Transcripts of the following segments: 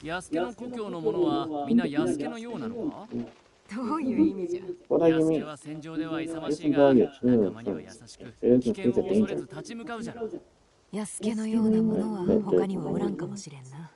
安家の故郷の者はみんな安家のようなのか？どういう意味じゃ。安家は戦場では勇ましいが、仲間には優しく、危険を恐れず立ち向かうじゃろう。安家のようなものは他にはおらんかもしれんな。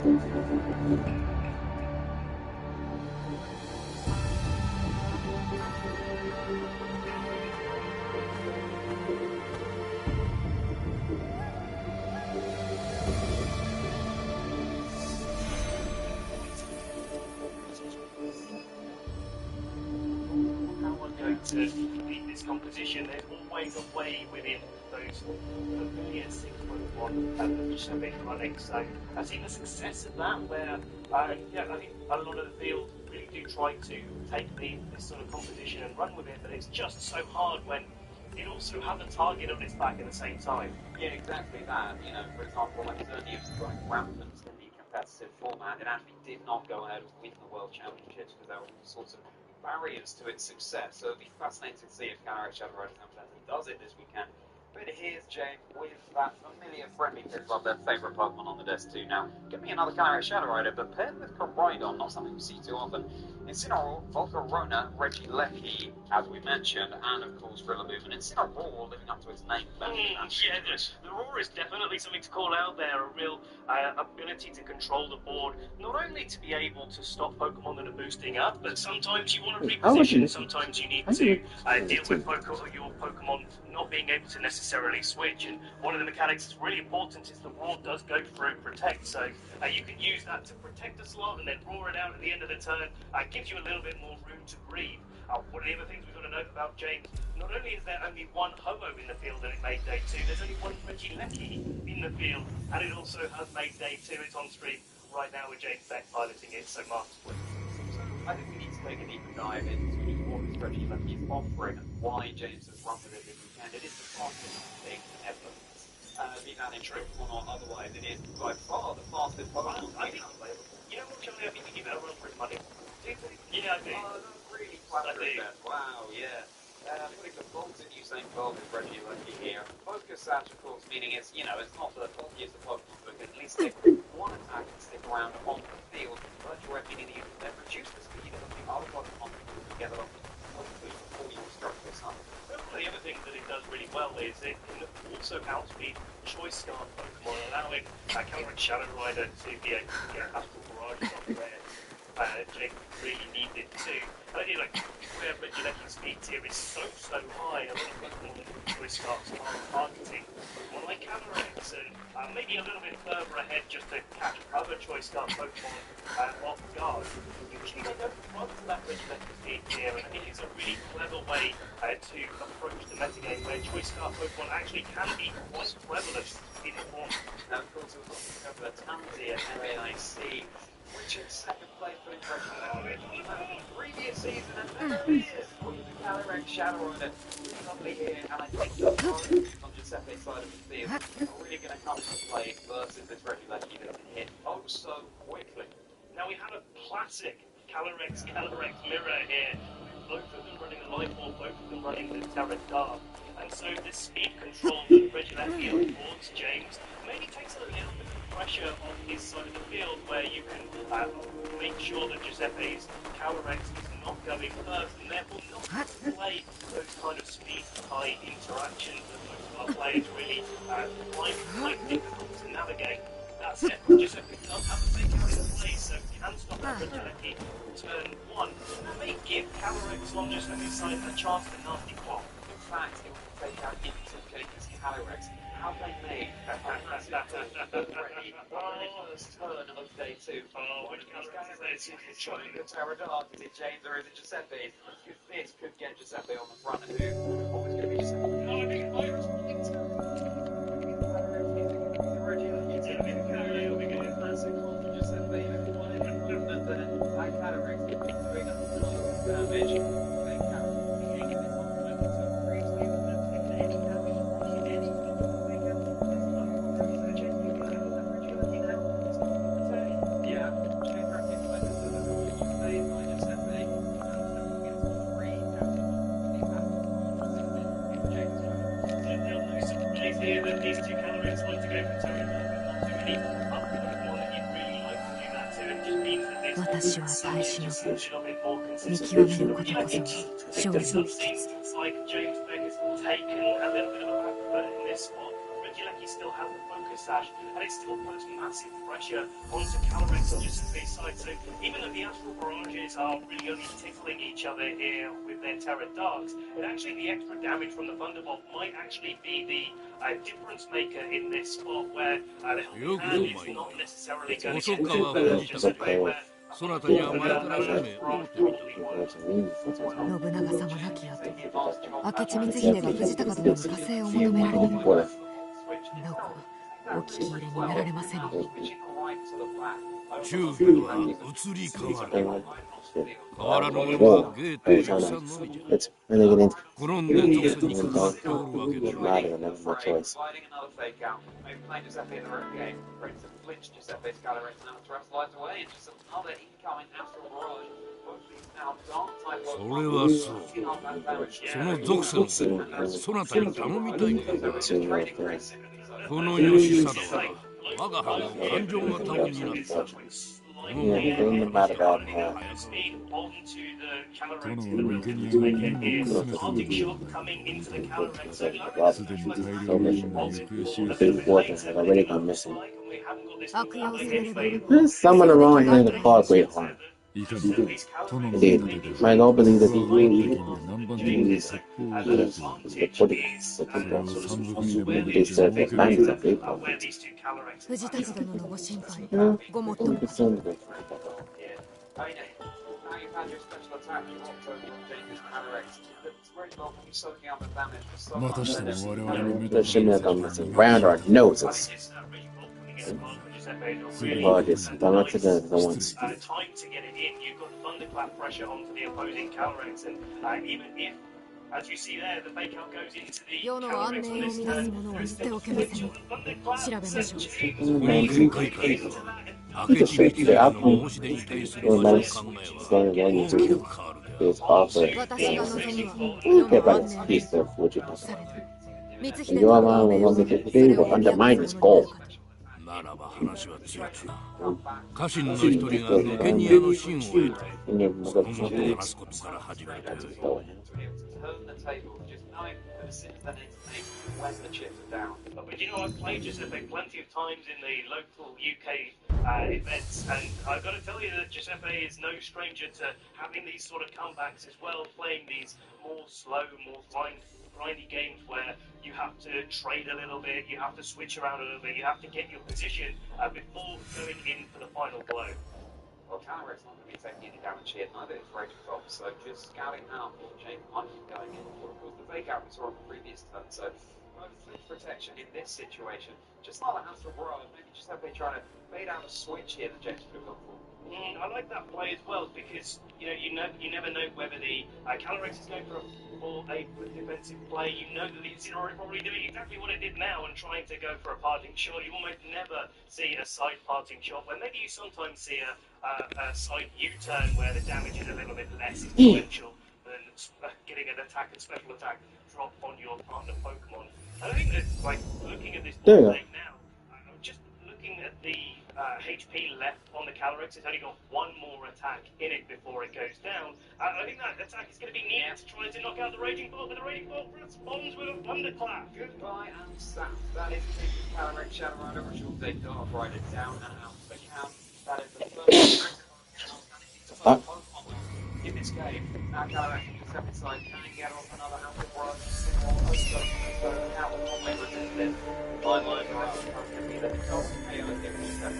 To complete this composition, there's always a way within those familiar 6.1 that Giuseppe's running. So I've seen the success of that, where I think a lot of the field really do try to take this sort of composition and run with it, but it's just so hard when it also has a target on its back at the same time. Yeah, exactly that. You know, for example, when Zernia was going rampant in the competitive format, it actually did not go ahead and win the World Championships because there were all sorts of barriers to its success. So it'll be fascinating to see if Garrett Shadow comes out and does it this weekend. But here's James with that familiar friendly Piplup, their favourite Pokemon on the desk too. Now, give me another Garrett Shadow Rider, but paired with Koraidon, not something we see too often. Incineroar, Volcarona, Regieleki, as we mentioned, and of course Rillaboom. And Incineroar living up to its name. Yeah, the roar is definitely something to call out there. A real ability to control the board, not only to be able to stop Pokemon that are boosting up, but sometimes you want to reposition. Sometimes you need to deal with your Pokemon not being able to necessarily switch. And one of the mechanics that's really important is the roar does go through Protect. So you can use that to protect a slot and then roar it out at the end of the turn. Gives you a little bit more room to breathe. One of the other things we've got to note about James, not only is there only one Ho-Oh in the field that it made day 2, there's only one Regieleki in the field, and it also has made day 2. It's on stream right now with James Beck piloting it so masterfully. So I think we need to take a deeper dive into what this Regieleki is offering and why James has run with it this weekend. It is the fastest thing ever. Be that in Pokemon or otherwise, it is by far the fastest Pokemon available. You know what, Charlie, I think you give it a run for its money. Yeah, I do. Oh, that's really flattering there. Wow, yeah. Putting the bolted Usain Bolt with Regieleki here. Focus Sash, of course, meaning it's, you know, it's not the bulkiest of Pokemon, but can at least take one attack and stick around on the field. Virtual Rep meaning that you can then reduce the speed of the other Pokemon together, hopefully before you start this up. The other thing that it does really well is it can also outspeed Choice Scarf Pokemon, allowing Cameron Shadow Rider to be able to get Astral Barrage off where Jake really needed to. I do like where Regieleki's speed tier is so high, a lot of Pokemon that Choice Scarfs are targeting Pokemon like Cameron and maybe a little bit further ahead just to catch other Choice Scarf Pokemon off guard. Usually they don't run to that Regieleki speed tier, and I think it's a really clever way to approach the metagame where Choice Scarf Pokemon actually can be quite prevalent in the form. Now, of course, we've got to cover Tansy and NAIC, which is second place for Regieleki. Previous season, and there it is. The Calyrex Shadow Rider, really lovely here, and I think the pros on Giuseppe's side of the field are really going to come into play versus this Regieleki that can hit so quickly. Now we have a classic Calyrex mirror here, with both of them running the Life Orb, both of them running the Terra Dark. And so this speed control that Regieleki affords James maybe takes a little bit of pressure on his side of the field, where you can make sure that Giuseppe's Calyrex is not going first, and therefore not play those kind of speed-high interactions that most of our players really find quite difficult to navigate. That said, Giuseppe does have the take out in play, so can stop that Regieleki turn 1. That may give Calyrex on Giuseppe's side a chance at a nasty pop. In fact, it will take out Intimidate Calyrex. Have they made a massive already on the first turn of day 2? Which Calyrex is it? Showing the Terra Dark? Is it James or is it Giuseppe? This could get Giuseppe on the front. Who always going to be Giuseppe? No, I think Iris will get these two Calyrex like to go for Terra Dark, not too many other Pokemon that you'd really like to do that to. It just means that this is a bit more consistent. It seems like James Beck has taken a little bit of a back foot in this spot. Regieleki still has the focus Sash, and it still puts massive pressure onto Calyrex on Giuseppe's side. So even though the Astral Barrages are really only tickling each other here with their Terra Darks, and actually the extra damage from the Thunderbolt might actually be the difference maker in this spot where the hand is not necessarily going to get to Giuseppe, where 信長様亡き後、明智光秀が藤高殿の加勢を求められた時、どうかお聞き入れになられません。中兵は移り変わる。変わらぬものはゲート13のみじゃ。転んで属性に関わっておるわけではない。それはそう。その属性のそなたに頼みたいことだ。この義貞は我が藩の感情が多分になった。Yeah, bring them out of that now. I've already gone missing. There's someone around here in the car great harm. Indeed. I don't believe that he said that bandits are people. 藤立殿のご心配、ごもっとも。またしても我々の目 There shouldn't have gone missing round our noses. Apologies, I'm not today, no one's. Time to get it in, you've got thunderclap pressure onto the opposing Calyrex, and even if, as you see there, the fake out goes into the Calyrex on this turn, there is still potential thunderclap. He's a fake there. I'll be nice. Going on to his offer. Okay, about his piece of what you think. Your mom will want to do will undermine his goal. ならば話は強く家臣の一人が抜けニアの真を得てその元を話すことから始めるという But you know, I've played Giuseppe plenty of times in the local UK events, and I've got to tell you that Giuseppe is no stranger to having these sort of comebacks as well, playing these more slow, more grindy games where you have to trade a little bit, you have to switch around a little bit, you have to get your position before going in for the final blow. Well, Calyrex not going to be taking any damage here, neither is Rage Fox, so just scouting out Jane might be going in for, of course, the fake out we saw on the previous turn, so mostly protection in this situation. Just like the Astral Barrage, maybe just have they trying to bait out a switch here that James could have gone for. I like that play as well because you never know whether the Calyrex is going for a defensive play. You know that it's probably doing exactly what it did now and trying to go for a parting shot. You almost never see a side parting shot. When maybe you sometimes see a side U-turn where the damage is a little bit less influential than getting an attack and special attack drop on your partner Pokemon. I think that looking at this play now, I'm just looking at the HP left on the Calyrex. It's only got one more attack in it before it goes down. I think that attack is going to be needed to try to knock out the Raging Bolt, but the Raging Bolt responds with a thunderclap. Goodbye and south. That is the Calyrex Shadow Rider, which will take Dark Rider down and out of the count. That is the first in this game. Now Calyrex can just have its side, can get off another Alpha Barrage, now will normally resist it. My lines are out, I'm going to be the top KO against Giuseppe, and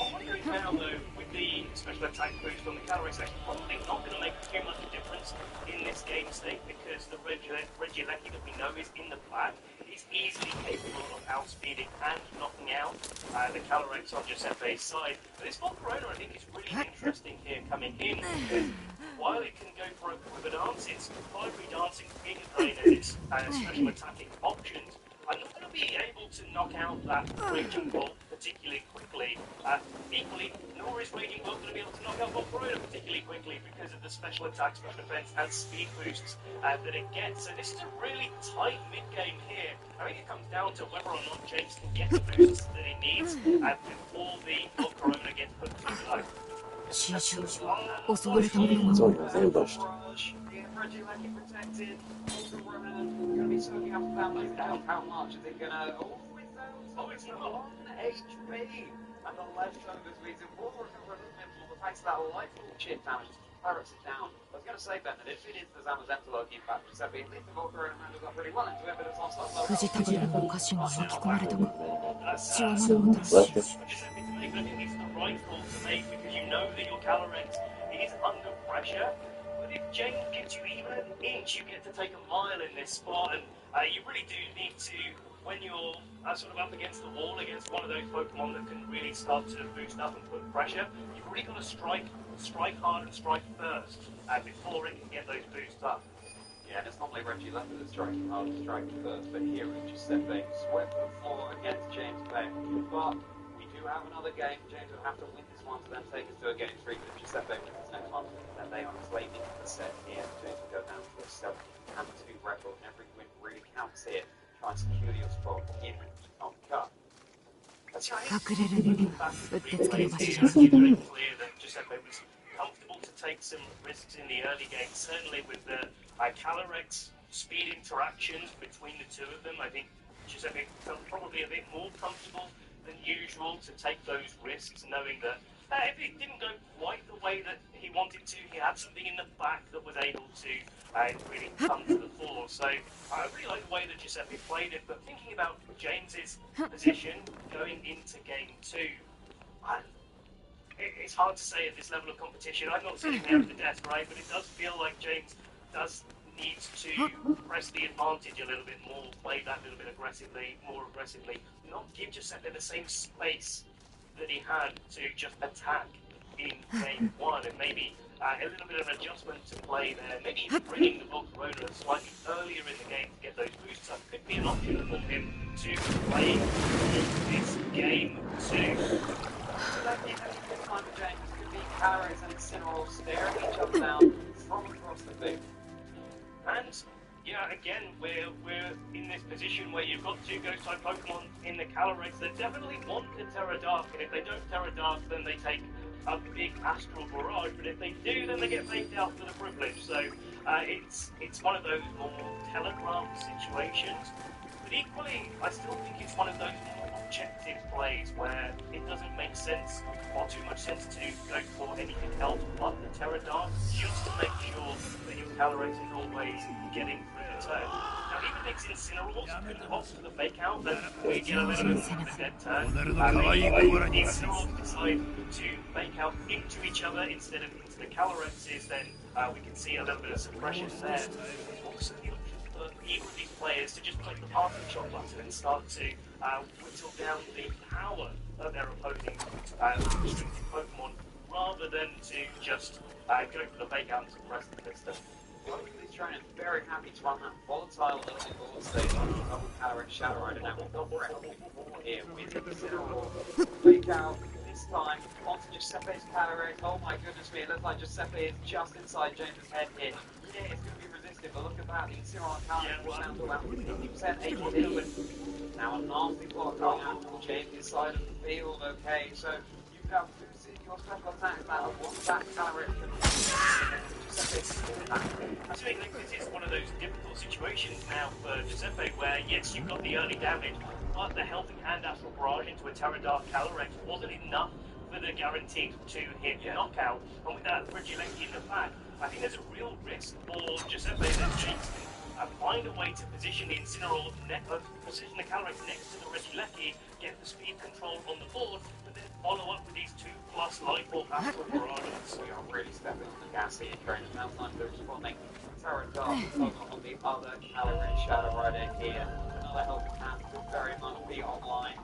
I'm wondering now, though, with the special attack boost from the Calyrex, that's probably not going to make too much difference in this game state because the Regieleki that we know is in the black is easily capable of outspeeding and knocking out the Calyrex on Giuseppe's side. But this Volcarona, I think, is really interesting here coming in because while it can go for a quiver dance, it's fiery dancing, Giga Drain and its special attacking options. I'm not going to be able to knock out that Raging Bolt particularly quickly. Equally, nor is Raging Bolt going to be able to knock out Volcarona particularly quickly because of the special attack, special defense, and speed boosts that it gets. So this is a really tight mid-game here. I think it comes down to whether or not James can get the boosts that he needs before the Volcarona gets put through life. 襲われたものは Someone was ambushed. family's health. How much is it gonna? Oh, it's not on HP. And the leftovers means it will recover a little bit more. Thanks to that life chip damage, Pirates it down. I was going to say, Ben, that if it is the Zamazentalo impact, Giuseppe, at least the Volker and Amanda got pretty well into it, but it's also a 藤田君の歌詞に巻き込まれたか。血はまだ Giuseppe to make, but I think it's the right call to make because you know that your Calyrex is under pressure. But if James gives you even an inch, you get to take a mile in this spot, and you really do need to, when you're sort of up against the wall against one of those Pokemon that can really start to boost up and put pressure, you've really got to strike hard and strike first before it can get those boosts up. Yeah, and it's normally Reggie Leopard that's striking hard to strike first, but here it's Giuseppe swept the floor against James Bay. But we do have another game. James will have to win this one to then take us to a game 3. But if Giuseppe wins this next one, then they are claiming the set here. James will go down to a 7-2 record, and every win really counts here. Try and secure your spot in on the cup. 隠れるにはうってつけの場所じゃん。 It's very clear that Giuseppe was comfortable to take some risks in the early game, certainly with the Calyrex speed interactions between the two of them. I think Giuseppe felt probably a bit more comfortable than usual to take those risks, knowing that if it didn't go quite the way that he wanted to, he had something in the back that was able to really come to the fore. So I really like the way that Giuseppe played it, but thinking about James's position going into game 2, it's hard to say at this level of competition. I'm not sitting there at the desk, right? But it does feel like James does need to press the advantage a little bit more, play that a little bit more aggressively, not give Giuseppe the same space that he had to just attack in game 1, and maybe a little bit of an adjustment to play there, maybe even bringing the Volcarona slightly earlier in the game to get those boosts up could be an option for him to play this game 2. That gives us a good time for James to beat Calyrex and Incineroar staring each other down from across the field. And yeah, again, we're in this position where you've got 2 Ghost-type Pokemon in the Calyrex that definitely want to Terra Dark, and if they don't Terra Dark, then they take a big Astral Barrage, but if they do, then they get faked out for the privilege. So it's one of those more telegraphed situations, but equally, I still think it's one of those more objective plays where it doesn't make sense or too much sense to go for anything else but the Terra Dark, just to make sure that your Calyrex is always getting through the turn. Now, even if Incineroar could opt for the fake out, then we get a little bit of a dead turn. Incineroar decide to fake out into each other instead of into the Calyrexes, then we can see a little bit of suppression there. Also, the option for either of these players to just click the parting shot button and start to whittle down the power of their opposing restricted Pokemon, rather than to just go for the fake out and suppress the system. Both of these trainers very happy to run that volatile early ball stage on the double Calyrex Shadow Rider. Now we've got Brett here with Incineroar. Fake out this time onto Giuseppe's Calyrex. Oh my goodness me, it looks like Giuseppe is just inside James' head here. Yeah, it's going to be resisted, but look at that. The Incineroar Calyrex was down to about 50% HP, but now a nasty block going out from James' side of the field. Okay, so you've got your special attack battle. What's that Calyrex can do? I think this is one of those difficult situations now for Giuseppe where, yes, you've got the early damage, but the Helping Hand Astral Barrage into a Terra Dark Calyrex wasn't enough for the guaranteed 2-hit knockout, and with that Regieleki in the back, I think there's a real risk for Giuseppe that James can find a way to position the Incineroar, position the Calyrex next to the Regieleki, get the speed control on the board, but then follow up with these 2+ Life Orb Astral Barrages. We are really stepping on the gas here, trainers. Now time to responding. Terra Dark on the other Calyrex Shadow Rider here. Another Helping Hand could very much be online.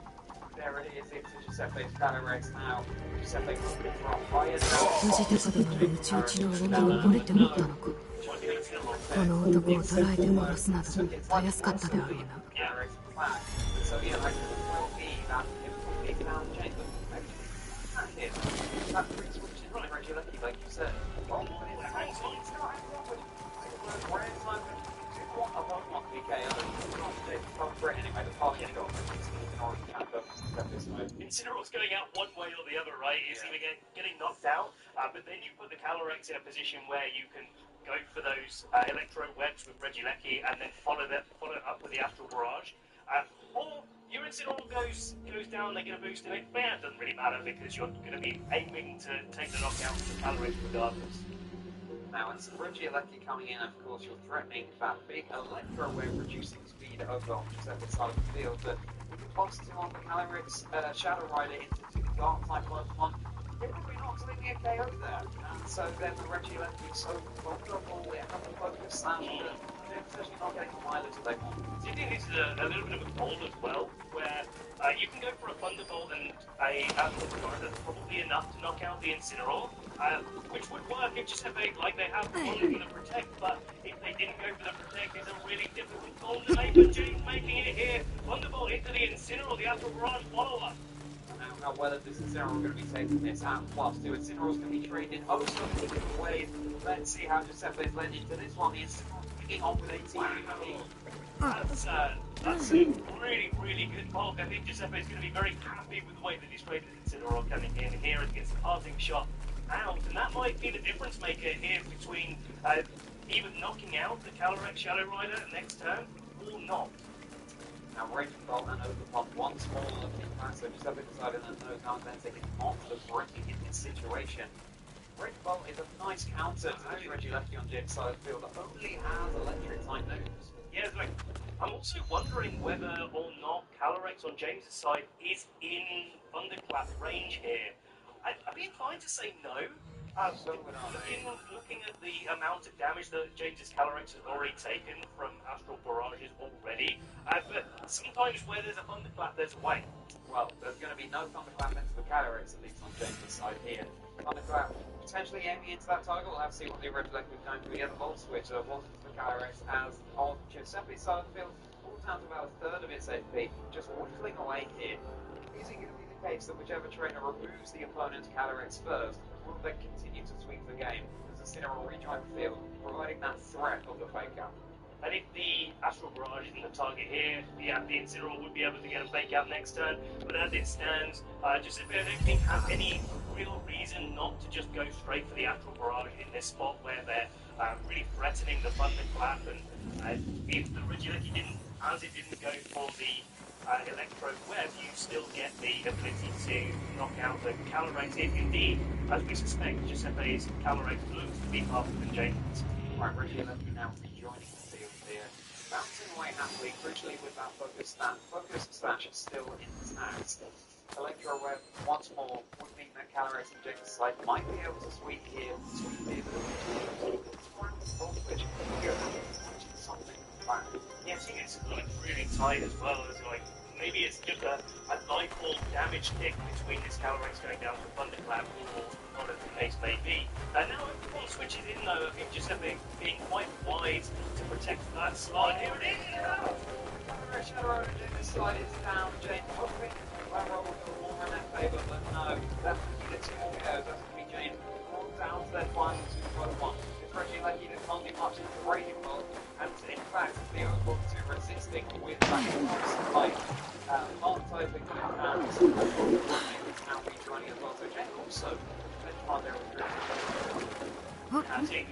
There it is, it's Giuseppe's Calyrex now. Giuseppe looking for a higher藤田殿の内々の動きに溺れておったのか。この男を捕らえて殺すなどたやすかったであろうな。So yeah, I could well be that if we found James, that free switch is right, Regieleki, like you said. Oh, but it's not rare time to want a Pokemon PK, anyway, the party got Incineroar's going out one way or the other, right? He's either getting knocked out, but then you put the Calyrex in a position where you can go for those Electro Webs with Regieleki and then follow it up with the Astral Barrage. Or your Incineroar goes down, they get a boost in it. But yeah, it doesn't really matter because you're going to be aiming to take the knockout from the Calyrex regardless. Now, it's Regieleki coming in, of course, you're threatening that big Electro Wave, reducing speed over on Giuseppe's side of the field, but with the plus 2 on the Calyrex, Shadow Rider into 2 Dark-type Pokemon, they're probably not doing me a KO there. And so then the Regieleki is so vulnerable, they have to focus Slash, but they're potentially not getting the mileage that they want. So you think this is a little bit of a call as well, where you can go for a Thunderbolt and a Astral Barrage that's probably enough to knock out the Incineroar, which would work if Giuseppe, like they have gone for the Protect, but if they didn't go for the Protect, it's a really difficult call to make, but James making it here. Thunderbolt into the Incineroar, the Astral Barrage follow-up. Now, whether this Incineroar going to be taking this at plus 2, Incineroar's going to be traded oh so many different ways. Let's see how Giuseppe is led into this one. The Incineroar's picking on with 18. That's a really, really good bulk. I think Giuseppe is going to be very happy with the way that he's traded Incineroar coming in here against the parting shot out, and that might be the difference maker here between either knocking out the Calyrex Shadow Rider next turn or not. Now, Raging Bolt and Overpop once more looking back, so Giuseppe decided that those Aventic is not the breaking in this situation. Raging Bolt is a nice counter to the Regieleki on James' side of the field that only has electric type moves. Yeah, like, I'm also wondering whether or not Calyrex on James' side is in Thunderclap range here. I'd be inclined to say no. Looking at the amount of damage that James's Calyrex has already taken from Astral Barrages already, but sometimes where there's a Thunderclap, there's a way. Well, there's going to be no Thunderclap into the Calyrex, at least on James's side here. Thunderclap potentially aiming into that target. We'll have to see what the Regieleki is going to do. The Volt Switch was into the Calyrex as on Giuseppe's side of the field, all down to about a third of its HP, just whittling away here. Is it going to be the case that whichever trainer removes the opponent's Calyrex first will then continue to sweep the game as the Incineroar rejoin the field, providing that threat of the fake out? And if the Astral Barrage isn't the target here, the Incineroar would be able to get a fake out next turn, but as it stands, Giuseppe, I don't think has any real reason not to just go straight for the Astral Barrage in this spot where they're really threatening the Thunderclap, and if the Regieleki didn't go for the Electro Web, you still get the ability to knock out the Calyrex if indeed, as we suspect, Giuseppe's Calyrex looks to be faster than James. Right, Regieleki now rejoining the field here, bouncing away happily, crucially with that focus stash still intact. Electro Web once more would mean that Calyrex and James' side might be able to sweep here, which something back. Yeah, I think it's like really tight as well as like maybe it's just a nightfall damage tick between this Calyrex going down to Thunderclap or whatever the case may be. Now everyone switches in though, I think Giuseppe being quite wise to protect that slide. Here it is! Shadow Rider James' side is down, James hoping that roll will go more in their favour, but no, that's going to be the 2 more KOs, that's going to be James all down to their final 2 Pokemon. It's Regieleki that can't do much into Raging Bolt, and in fact, the Overbook 2 resisting with that fight. Mark typing and it's now rejoining as well, so James also benchmark their I think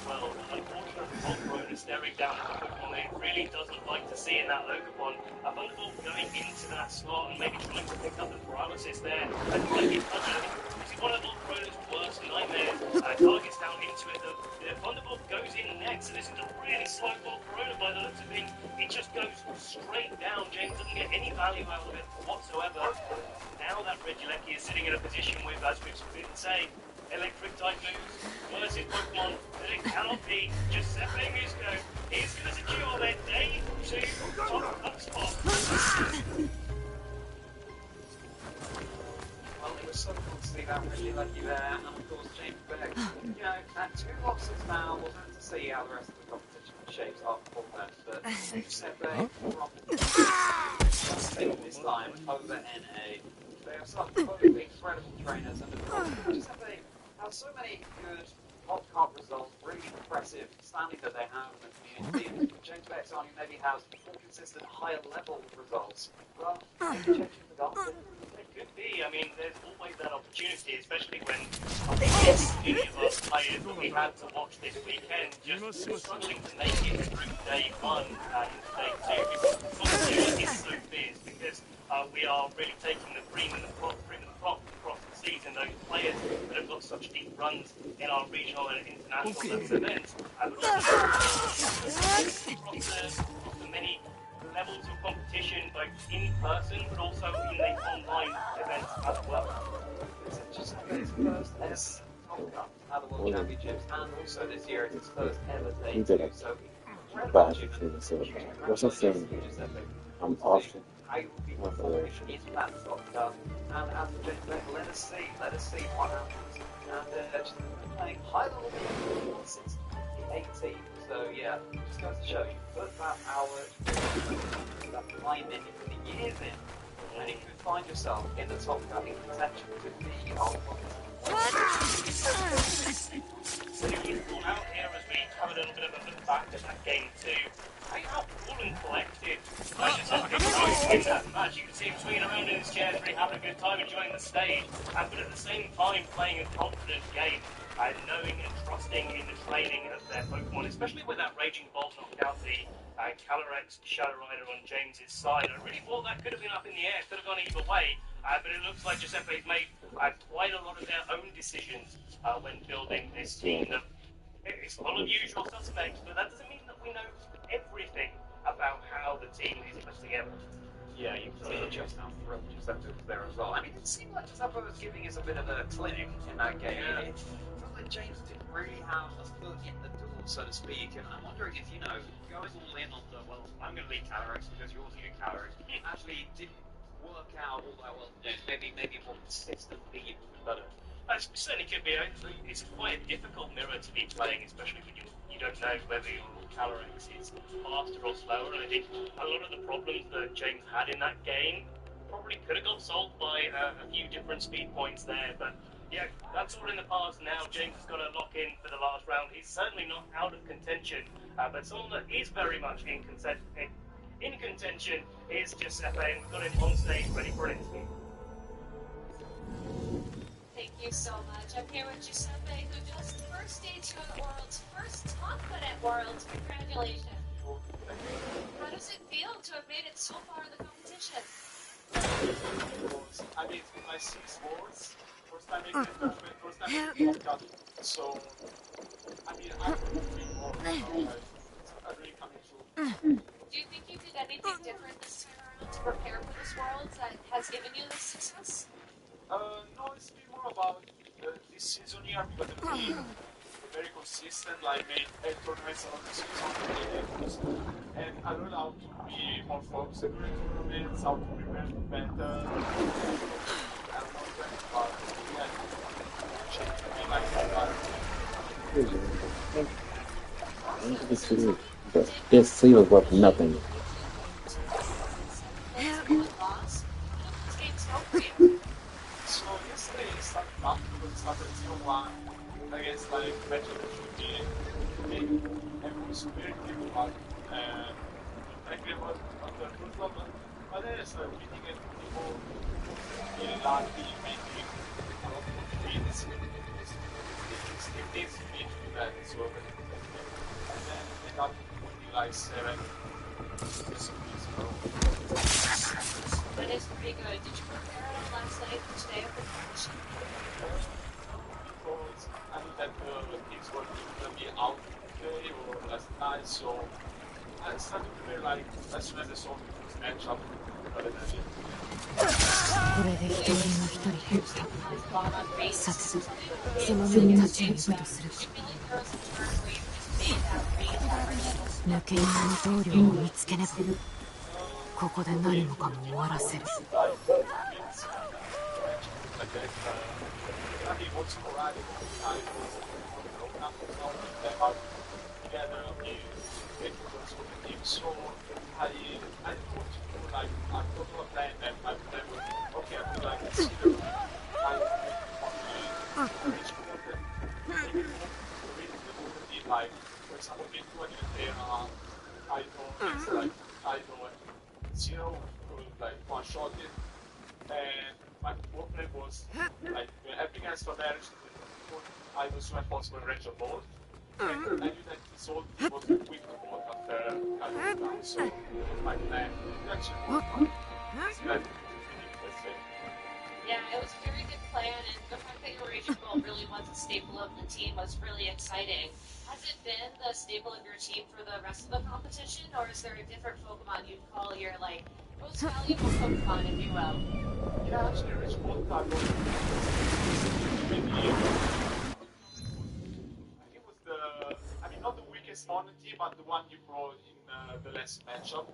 well, unfortunately, Voltron is staring down at the Pokemon that it really doesn't like to see in that Pokemon. A Thunderbolt going into that slot and maybe trying to pick up the paralysis there. I think it's one of Voltron's worst nightmares. Targets down into it. The Thunderbolt goes in next, and this is a really slow Voltron by the looks of things. It just goes straight down. James doesn't get any value out of it whatsoever. Now that Regieleki is sitting in a position with, as we've been saying, electric type moves versus Pokemon that it cannot be. Giuseppe Musco is going to secure their day 2 top cup spot. Well, it was so cool to see that Regieleki there, and of course James Beck. You know, at 2 losses now, we'll have to see how the rest of the competition shapes up for them, but Giuseppe probably this time over NA. They have some both incredible trainers, and of course Giuseppe have so many good hot cup results, really impressive standing that they have in the community. James Beck's army maybe has more consistent, higher level results. Well, maybe changing the goal. It could be. I mean, there's always that opportunity, especially when many of us players that we had to watch this weekend just struggling to make it through day one and day two. Because the competition is so fierce because we are really taking the cream and the crop across the season. Those players that have got such deep runs in our regional and international level events, but also across the many levels of competition, both in person but also in the online events as well. It's just its first ever Top Cup at the World Championships, and also this year it's its first ever debut. So incredible achievement. What's that saying? I'm off. I will be performing in that Top Cup, and as the James Beck, let us see what happens. And just playing high level game since 2018. So yeah, just goes to show you put that hour, that time in, you put the years in, and you could find yourself in the Top Cup in contention to be on. So you pull out here as we have a little bit of a look back at that game too. How cool and collected. I just have a good time in that match. You can see him swinging around in his chair, really having a good time enjoying the stage, but at the same time playing a confident game, knowing and trusting in the training of their Pokemon, especially with that Raging Bolt knocked out the Calyrex Shadow Rider on James's side. I really thought that could have been up in the air, could have gone either way, but it looks like Giuseppe's made quite a lot of their own decisions when building this team. It's full of usual suspects, but that doesn't mean that we know everything about how the team is put together. Yeah, you can see just how thrilled Giuseppe was there as well. I mean, it seemed like Giuseppe was giving us a bit of a clinic in that game. Yeah. It felt like James didn't really have a foot in the door, so to speak, and I'm wondering if, going all in on the, well, I'm going to lead Calyrex because you're also leading Calyrex, actually didn't work out all that well. Maybe more consistently it would be better. It certainly could be. It's quite a difficult mirror to be playing, especially when you don't know whether your Calyrex is faster or slower. And I think a lot of the problems that James had in that game probably could have got solved by a few different speed points there. But yeah, that's all in the past now. James has got to lock in for the last round. He's certainly not out of contention, but someone that is very much in contention is Giuseppe, and we've got him on stage ready for an interview. Thank you so much. I'm here with Giuseppe, who just first stage to the world's first confident world. Congratulations. How does it feel to have made it so far in the competition? I mean, it's been my 6 worlds. First time making a tournament, first time making a cup. So, I mean, I'm really more I'm really coming through. Do you think you did anything different this time around to prepare for this world that has given you this success? No, it's been more about this season here because the team very consistent, like made 8 tournaments on the season, and I learned how to be more focused during tournaments, how to prepare better. I don't know when, but yeah, changed me like that. This seal is worth nothing. So yesterday it started tough because it started 0-1 against like match that should be big and it was very difficult and I agree about the good problem, but then I started beating it people really lucky, making a lot of wins. It still needs to be to that, so and then I got only like 7 recipes, That is pretty good. Did you prepare it all last night for today of the competition? Because I knew that things were going to be out today or last night, so I started to prepare like as soon as I saw the first matchup. これで一人の一人減った。さて、その目に立ち行くとするか。抜け殻の棟梁を見つけねば、ここで何もかも終わらせる。Like zero could like one-shot it. And my workplace was like everything else for damage put items as soon as possible in range of both. I knew that his ult was weak to both after cutting down, so it was my plan. It actually worked out. Let's say. Yeah, it was a very good plan, and the fact that your Raging Bolt really was a staple of the team was really exciting. Has it been the staple of your team for the rest of the competition, or is there a different Pokemon you'd call your, like, most valuable Pokemon in Duo? Yeah, actually, Raging Bolt card was maybe I mean, not the weakest on the team, but the one you brought in the last matchup.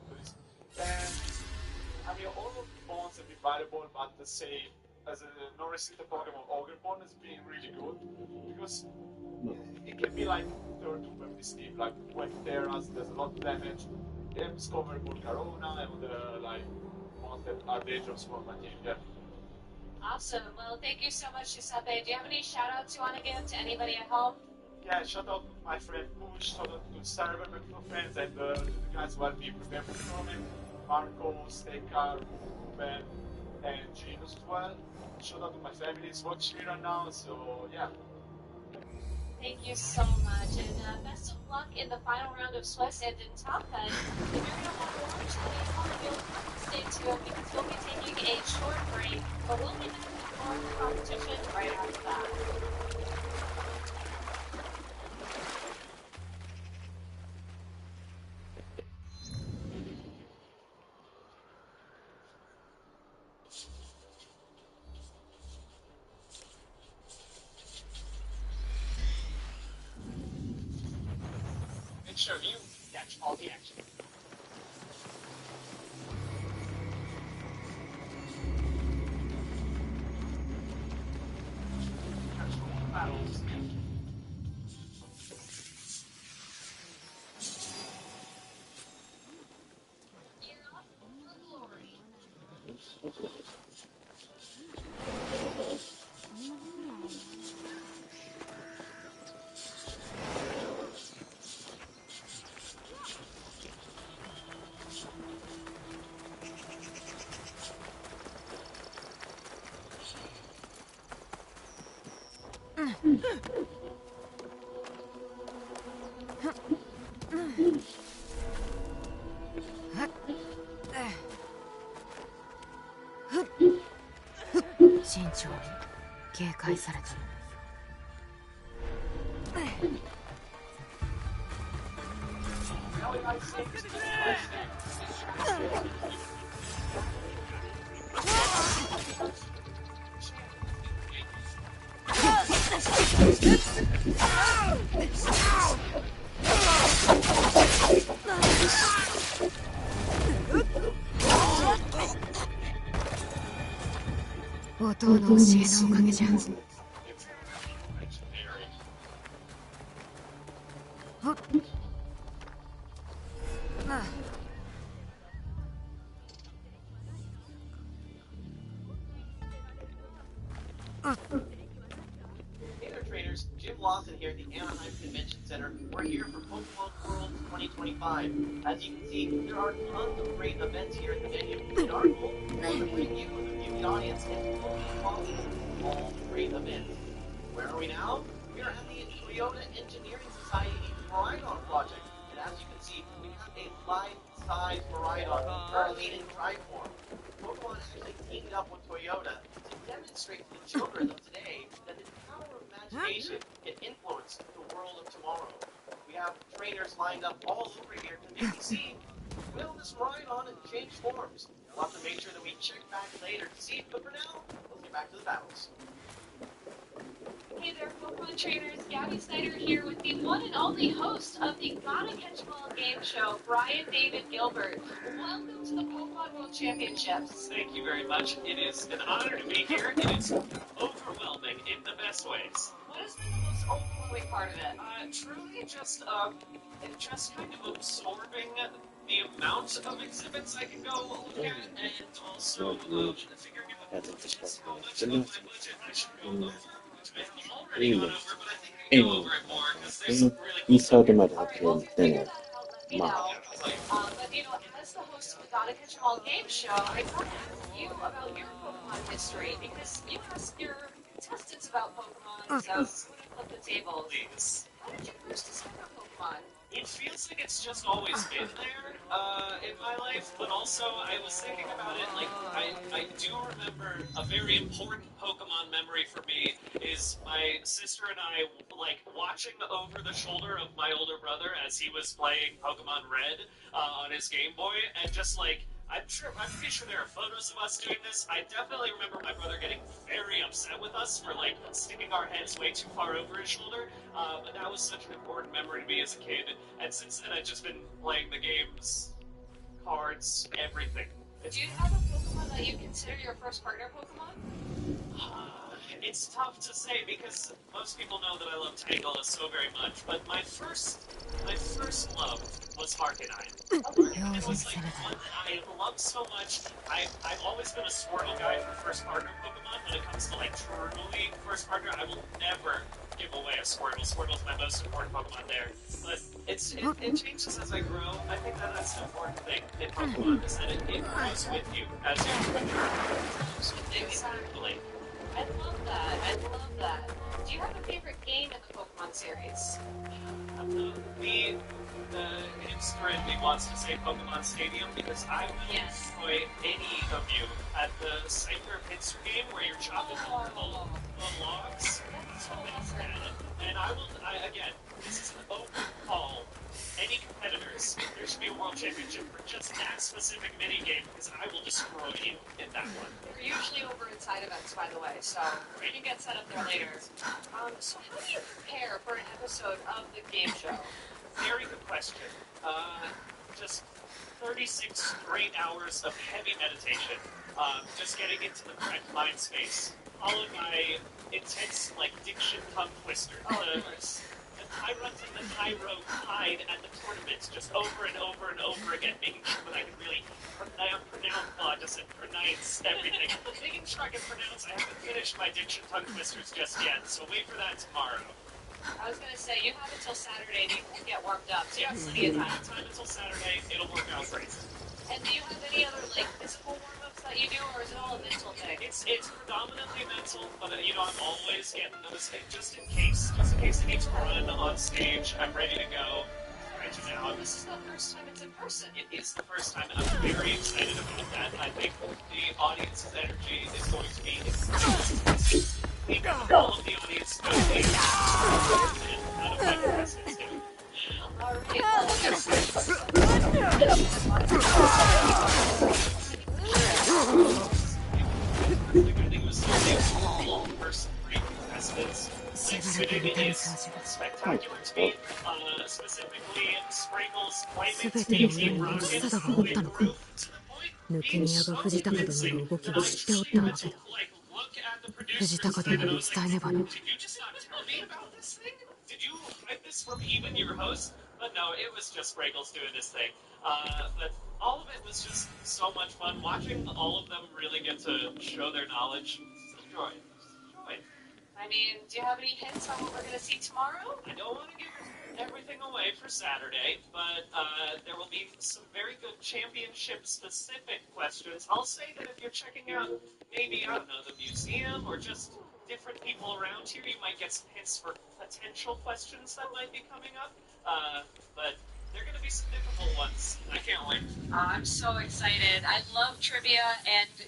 I mean, all of the bonds have been valuable, but to say, as a non-restricted Pokemon, Ogre has been really good, because it can be like third to with this team, like when there's a lot of damage, they have discoverable Corona and like ones that are dangerous for my team, yeah. Awesome. Well, thank you so much, Giuseppe. Do you have any shout-outs you want to give to anybody at home? Yeah, shout out to my friend Push, shout out to Sarah, my friends, and to the guys who have been prepared for the tournament, Marco, Steka, Ruben, and Genius as well. Shout out to my family who's watching me right now, so yeah. Thank you so much, and best of luck in the final round of Swiss and in Top Gun. If you're going to want to watch today's one, you'll have to stay tuned because we'll be taking a short break, but we'll be back with more of the competition right after that. Make sure you catch all the action. Catch all the battles. Gear up for glory.慎重に警戒された。弟の教えのおかげじゃ。Hey there, traders. Jim Lawson here at the Anaheim Convention Center. We're here for Pokemon World 2025. As you can see, there are tons of great events here at the venue. And our goal is to bring you, the viewing audience, as close as possible to all the great events. Where are we now? We are at the Toyota Engineering Society Maridon project. And as you can see, we have a life-size Maridon currently in dry form. Pokemon actually teamed up with Toyota to demonstrate to the children of today that the power of imagination can influence the world of tomorrow. We have trainers lined up all over here to maybe see, will this Maridon change forms? We'll have to make sure that we check back later to see, but for now, let's get back to the battles. Hey there, Pokemon trainers. Gabby Snyder here with the one and only host of the Gotta Catch 'Em All game show, Brian David Gilbert. Welcome to the Pokemon World Championships. Thank you very much. It is an honor to be here. It is overwhelming in the best ways. What has been the most overwhelming part of it? Truly just kind of absorbing the amount of exhibits I can go look at, and also figuring out just how much of my budget I should go over, which I've already gone over, but I think I can go over it more, because there's some really cool stuff. 이사도 말이 All right, 앞에 well, if you figure 되네. that out, let me know. But, as the host of the Gotta Catch 'em All game show, I gotta ask you about your Pokemon history, because you asked your contestants about Pokemon, so I'm gonna flip the tables. Please. How did you first discover Pokemon? It feels like it's just always been there in my life, but also I was thinking about it, like, I do remember a very important Pokemon memory for me is my sister and I, like, watching over the shoulder of my older brother as he was playing Pokemon Red on his Game Boy, and just, like, I'm pretty sure there are photos of us doing this. I definitely remember my brother getting very upset with us for, like, sticking our heads way too far over his shoulder, but that was such an important memory to me as a kid. And since then, I've just been playing the games, cards, everything. Do you have a Pokemon that you consider your first partner Pokemon? It's tough to say because most people know that I love Tangela so very much, but my first love was Arcanine. Arcanine was like one that I loved so much. I've always been a Squirtle guy for first partner Pokemon. When it comes to like truly first partner, I will never give away a Squirtle. Squirtle's my most important Pokemon there. But it changes as I grow. I think that that's an important thing in Pokemon, is that it grows with you as you mature. Exactly. I love that. I love that. Do you have a favorite game in the Pokemon series? The hipster in me wants to say Pokemon Stadium because I will enjoy any of you at the Cypher Pincer game where you're chopping the logs. That's so awesome. And again, this is an open call. Any competitors, there should be a world championship for just that specific mini game because I will destroy you in that one. They're usually over in side events, by the way, so we can get set up there later. So how do you prepare for an episode of the game show? Very good question. Just 36 straight hours of heavy meditation. Just getting into the correct mind space. Followed by intense, like, diction tongue twister. The Tyrant and the Tyro tied at the tournaments just over and over and over again, making sure that I can really pronounce everything. Making sure I can pronounce. I haven't finished my diction tongue twisters just yet, so wait for that tomorrow. I was going to say, you have until Saturday to get warmed up, so you have plenty of time. Until Saturday, it'll work out great. And do you have any other, like, physical warm-ups that you do, or is it all a mental thing? It's predominantly mental, but, I'm always getting those, just in case I need to run on stage, I'm ready to go. Right now. This is the first time it's in person. It is the first time, and I'm very excited about that. I think the audience's energy is going to be all of the audience knows me. None of my contestants do. Spectacular to me, specifically Sprinkles claiming to be the roof to the point. 抜け宮が藤高殿の動きを知っておったわけだ。藤高殿に伝えねばな。Did you just not tell me about this thing? Did you hide this from even your host? But no, it was just Sprinkles doing this thing. But all of it was just so much fun. Watching all of them really get to show their knowledge. It's a joy. I mean, do you have any hints on what we're going to see tomorrow? I don't want to give everything away for Saturday, but there will be some very good championship-specific questions. I'll say that if you're checking out maybe, I don't know, the museum or just different people around here, you might get some hints for potential questions that might be coming up. But they're going to be some difficult ones. I can't wait. I'm so excited. I love trivia, and, the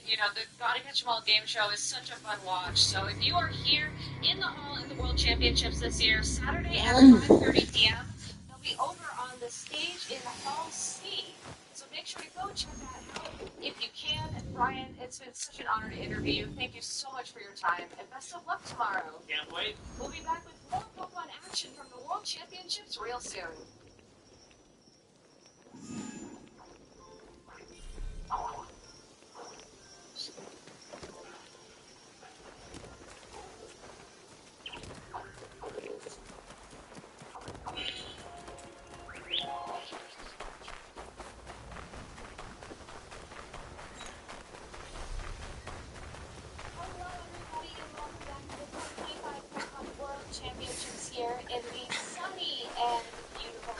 Gotta Catch 'em All game show is such a fun watch. So if you are here in the hall at the World Championships this year, Saturday at 5:30 p.m., they'll be over on the stage in Hall C. So make sure you go check that out if you can. And Brian, it's been such an honor to interview you. Thank you so much for your time, and best of luck tomorrow. Can't wait. We'll be back with more Pokemon action from the World Championships real soon. Here in the sunny and beautiful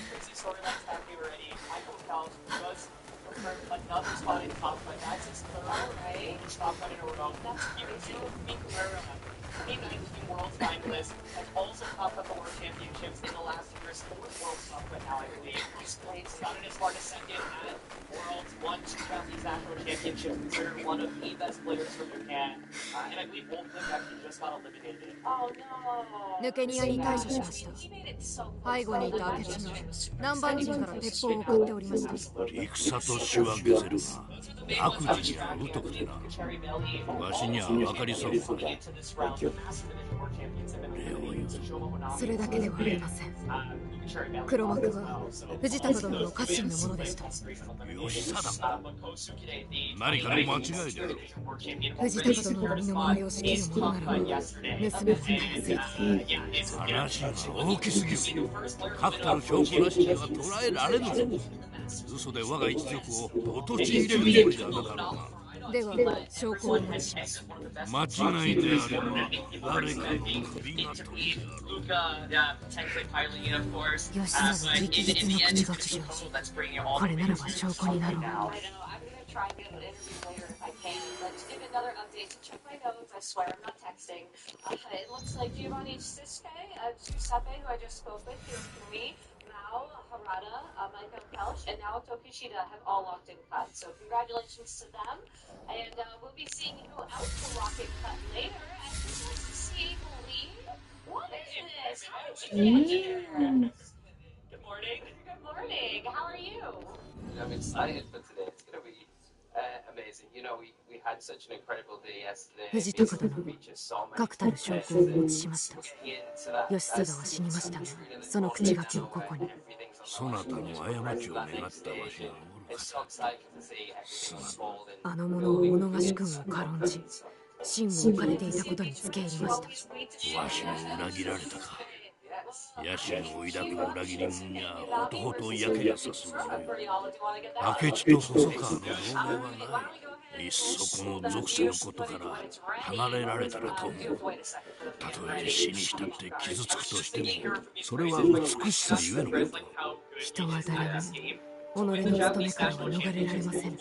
really crazy storylines happening already. Michael Phelps just confirmed another spot in top 5. That's his third top 5 in a row. That's Yuzo Miura, 2019 World finalist, has also topped up the World Championships in the last year's fourth World Cup right now, I believe. He's gotten as far as second at Worlds, won 2 Japanese National Championships, considered one of the best players from Japan. And I believe Wolflip actually just got eliminated. Oh no. 抜け庭に対処しました。背後にいた明智が南蛮人から鉄砲を送っておりました。戦としはゲゼるが悪事には疎くてな。わしには分かりそうもない。それだけではありません。黒幕は藤高殿の家臣のものでした。義貞何かの間違いであろう。藤高殿の身の回りを仕切る者ならば盗めはたやすい。話が大きすぎる。確たる証拠なしには捉えられぬぞ。嘘で我が一族を陥れるつもりではなかろうな。では証拠をお持ちします。間違いであれば誰かの首が取り吉沢直筆の口書き状。これならば証拠になろう。Try and get an interview later if I can, but to give another update, to check my notes, I swear I'm not texting. It looks like Giovanni Siske, Giuseppe, who I just spoke with, Hirokumi, Mao, Harada, Michael Pelch, and Naoto Kishida have all locked in cut. So congratulations to them, and we'll be seeing who else will lock in cut later. I just like to see Lee. What is this? How did you get here? Good morning. Good morning. How are you? I'm excited for today. It's going to be amazing. You know, we had such an incredible day yesterday. 藤高殿、確たる証拠をお持ちしました。義貞は死にましたが、その口書きをここに。そなたの過ちを願ったわしがおるか。あの者を己が主君を軽んじ、真を置かれていたことにつけ入りました。わしも裏切られたか。野心を抱く裏切り者にはほとほとやけやさすがよ。明智と細川の同盟はない。いっそこの属性のことから離れられたらと思う。たとえ死に浸って傷つくとしても、それは美しさゆえのこと。人は誰も己の務めからは逃れられません。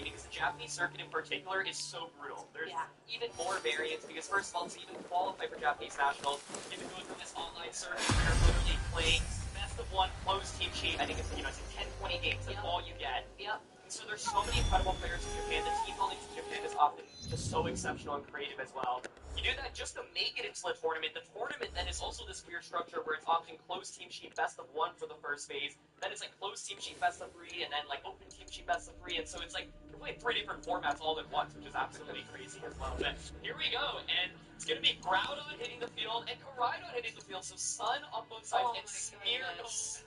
Because the Japanese circuit in particular is so brutal. There's even more variants because first of all, to even qualify for Japanese nationals, you have to go through this online circuit where you're literally playing best of one closed team sheet. I think it's, you know, it's 10, 20 games. That's all you get. And so there's so many incredible players in Japan. The team building in Japan is often just so exceptional and creative as well. You do that just to make it into the tournament. The tournament then is also this weird structure where it's often closed team sheet best of one for the first phase. Then it's like closed team sheet best of 3, and then like open team sheet best of 3. And so it's like you're playing 3 different formats all at once, which is absolutely crazy as well. But here we go, and it's going to be Groudon hitting the field and Koraidon hitting the field. So Sun on both sides and Smeargle.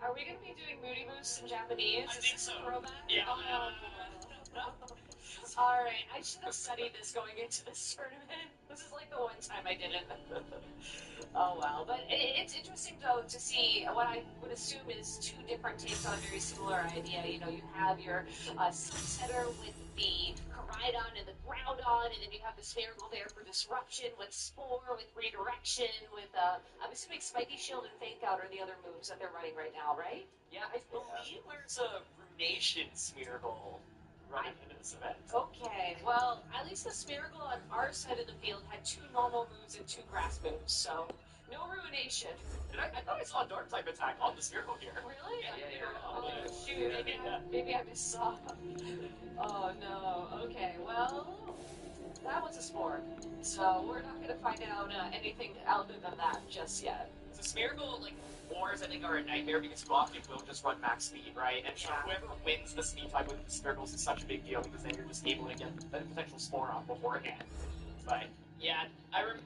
Are we going to be doing Moody Boost in Japanese? I think so. Yeah. Alright, I should have studied this going into this tournament. This is like the one time I didn't. Oh well, but it's interesting though to see what I would assume is 2 different takes on a very similar idea. You know, you have your Sunsetter with the Koraidon and the Groudon, and then you have the Smeargle there for disruption, with Spore, with redirection, with I'm assuming Spiky Shield and Fake Out are the other moves that they're running right now, right? Yeah, I believe there's a Ruination Smeargle running into this event. Okay, well, at least the Smeargle on our side of the field had 2 normal moves and 2 grass moves, so no Ruination. I thought I saw a Dark type attack on the Smeargle here. Really? Yeah. Oh, shoot, maybe I missaw. Oh no, okay, well, that was a Spore, so we're not going to find out anything other than that just yet. So Smeargle, like, wars, I think, are a nightmare because you often will just run max speed, right? And whoever wins the speed fight with the Smeargles is such a big deal because then you're just able to get the potential Spore off beforehand. But, yeah,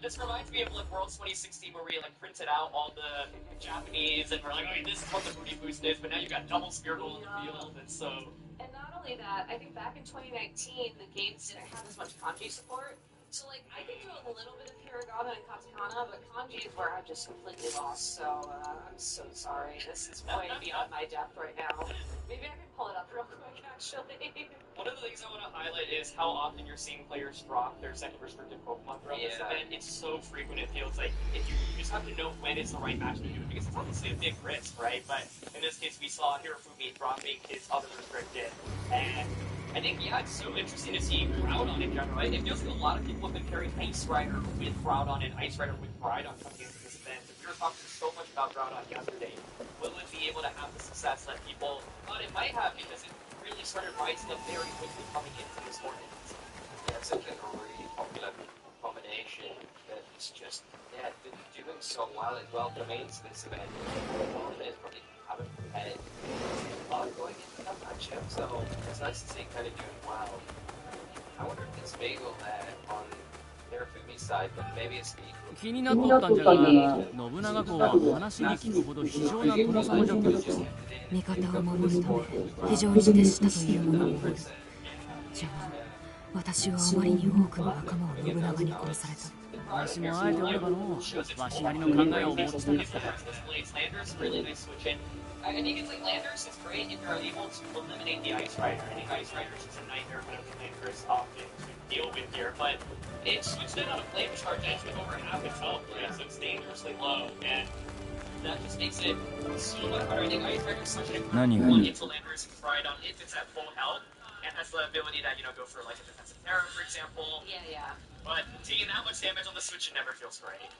this reminds me of, like, Worlds 2016 where we, like, printed out all the Japanese and we're like, okay, this is what the Moody Boost is, but now you've got double Smeargle in the field, and so... And not only that, I think back in 2019, the games didn't have as much kanji support. So, like, I can do a little bit of hiragana and katakana, but kanji is where I'm just completely lost. So, I'm so sorry. This is way beyond my depth right now. Maybe I can pull it up real quick, actually. One of the things I want to highlight is how often you're seeing players drop their second restricted Pokemon throughout this event. It's so frequent, it feels like. If you just have to know when it's the right match to do it, because it's obviously a big risk, right? But in this case, we saw Hirofumi dropping his other restricted, and I think, yeah, it's so interesting to see Groudon in general. Right? It feels like a lot of people have been carrying Ice Rider with Groudon and Ice Rider with Groudon coming into this event. And we were talking so much about Groudon yesterday. Will it be able to have the success that people thought it might have, because it really started rising up very quickly coming into this tournament? Yeah, it's like a really popular combination that's just, doing so well as well coming into this event. Players probably haven't prepared going into that matchup, so it's nice to see kind of doing well. I wonder if it's Bagel there on Hirofumi's side, but maybe it's Bagel. 気になっとったんじゃが、信長公は話に聞くほど非常な殿様じゃった。味方を守るため非常に徹したという者もおる。じゃが私はあまりに多くの仲間を信長に殺された。わしもあえておればの、わしなりの考えを持ちたかった。I think it's like Landers is great if you're able to eliminate the Ice Rider. I think Ice Rider is just a nightmare kind of Landers often to deal with here, but it's switched in on a flame charge and it's with over half its health, right? So it's dangerously low, and that just makes it so much harder. I think Ice Rider is such an important one into Landers' Groudon if it's at full health, and has the ability that, go for like a defensive terror, for example. Yeah. But taking that much damage on the Switch, it never feels great.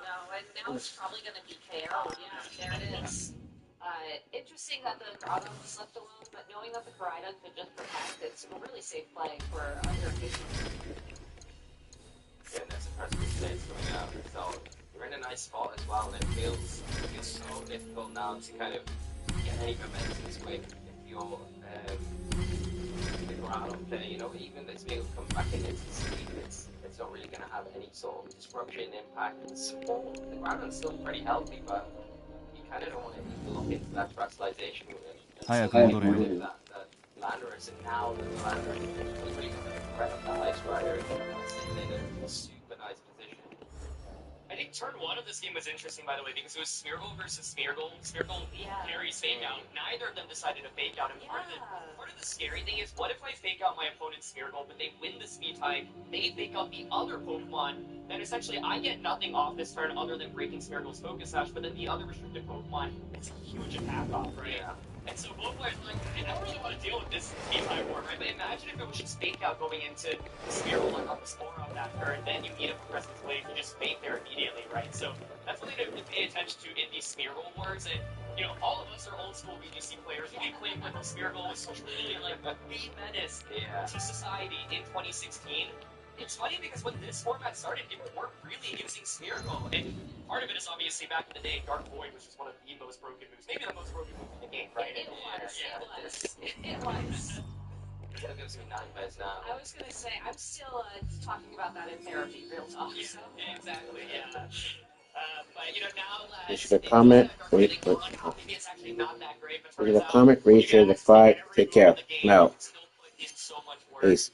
No, and now it's probably going to be KO. Yeah, there it is. Interesting that the Groudon was left alone, but knowing that the Groudon could just protect, it's a really safe play for other occasions. Yeah, that's impressive stage coming out. So you're in a nice spot as well, and it feels like it's so difficult now to kind of get any momentum this quick if you're the Groudon player. Even this Bagel come back in its speed, it's not really going to have any sort of disruption, impact, and support. The Groudon's still pretty healthy, but I don't want to look into that fractalization with it. That Landorus, and now the Landorus is really going to prep the Ice Rider in a super nice position. I think turn one of this game was interesting, by the way, because it was Smeargle versus Smeargle. Smeargle carries Fake Out. Neither of them decided to Fake Out. And part of the scary thing is, what if I Fake Out my opponent's Smeargle, but they win the speed tie, they Fake Out the other Pokemon, then essentially I get nothing off this turn other than breaking Smeargle's Focus Sash, but then the other restricted Pokemon, it's a huge attack off, right? Yeah. And so both players are like, I don't really want to deal with this speed tie war, right? But imagine if it was just Fake Out going into the Smeargle and up the Spore on that turn, then you need a Progressive Wave to just fake there immediately, right? So that's something to pay attention to in these Smeargle wars. And, all of us are old school VGC players. We played with the Smeargle was truly like the menace to society in 2016. It's funny because when this format started, people weren't really using Smeargle, and part of it is obviously back in the day, Dark Void was just one of the most broken moves, maybe the most broken move in the game, right? It was. It gives me nightmares now. I was going to say, I'm still talking about that in therapy, real talk. Yeah, exactly, yeah. But, now... You should have comment, maybe it's actually not that great, but comment, reach the fight, take care. No. Peace.